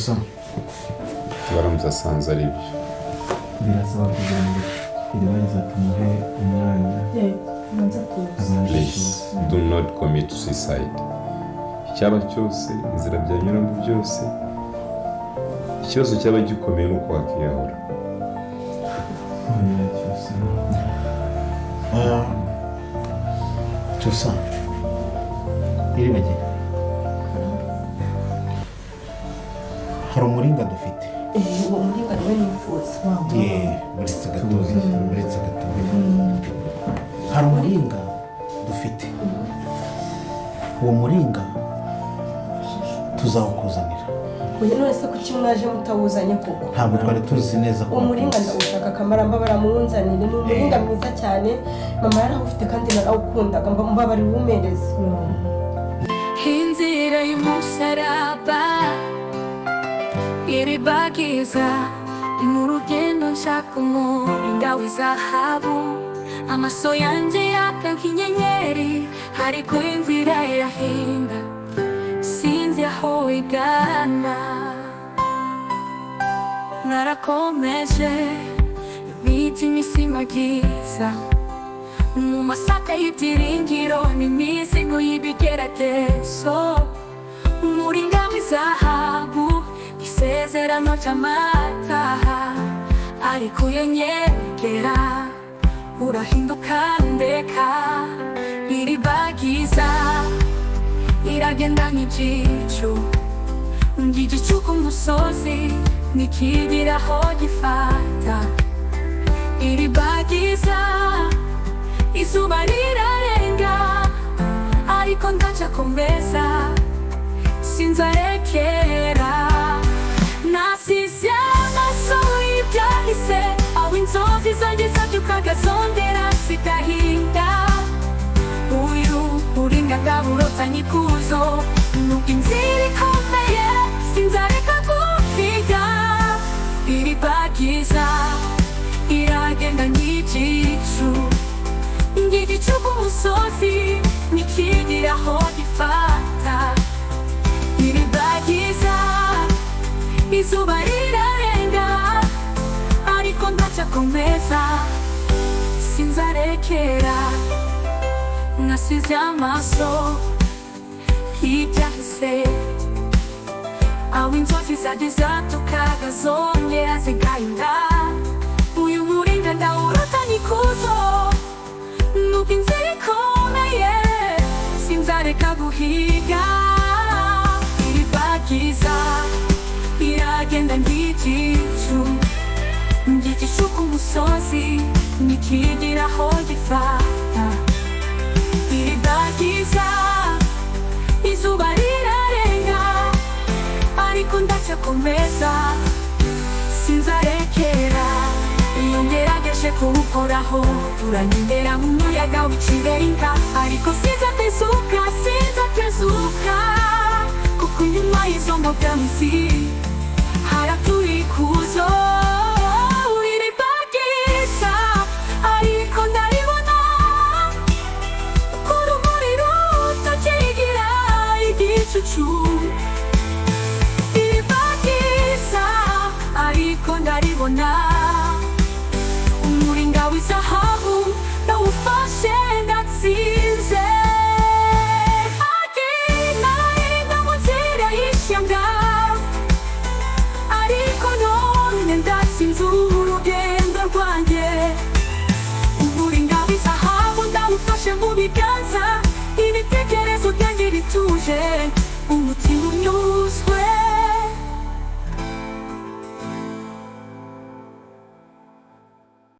Cyusa baramutse asanze ari byo birasaba kugira ngo Iribagiza tumuhe umwanya. please do not commit suicide. Icyaba cyose inzira byanyuramo byose, ikibazo cyaba gikomeye nuko wakiyahura. Cyusa Iribagiza, hari umuringa dufite. Uwo muringa niwe nifuza. Buretse gatoya. Hari umuringa dufite. Uwo muringa tuzawukuzanira. Uyu none se kuki mwaje mutawuzanye koko? Ntabwo twari tuzi neza ko umuringa ndawushaka Kamaramba baramunzanire. Ni umuringa mwiza cyane, mama yarawufite kandi narawukundaga, mbabari wumereze. Inzira y'umusaraba Iribagiza, mu rugendo nshaka umuringa w'izahabu. Amaso yanjye yaka nk'inyenyeri, ariko imvura irahinda, sinzi aho igana. Narakomeje imitima isimagiza, mu masaka y'ibyiringiro n'imizigo y'ibigeragezo. Umuringa w'izahabu, isezerano cy'amataha, ariko uyenyegera urahinduka ndeka. Iribagiza iragenda nk'igicu, igicu ku musozi nikigira aho gifata. Iribagiza izuba rirarenga, ariko ndacakomeza sinzarekera. Nasize amaso y'ibyahise, aho inzozi zanjye zabyukaga zongera zigahinda. Uyu muringa ndawurotanye ikuzo, nubwo inzira ikomeye sinzareka kuhiga. Iribagiza iragenda nk'igicu, igicu ku musozi nikigira aho gifata. Iribagiza izuba rirarenga, ariko ndacakomeza sinzarekera. Nasize amaso y'ibyahise, aho inzozi zanjye zabyukaga zongera zigahinda. Uyu muringa ndawurotanye ikuzo, nubwo inzira ikomeye sinzareka guhiga. Iribagiza iragenda nk'igicu, igicu ku musozi nikigira aho gifata. Iribagiza izuba rirarenga, ariko ndacakomeza sinzarekera. Iyo ngerageje kuwukoraho uranyendera mu muyaga w'ikirenga, ariko sinzatezuka, kuko inyuma y'izo mbogamizi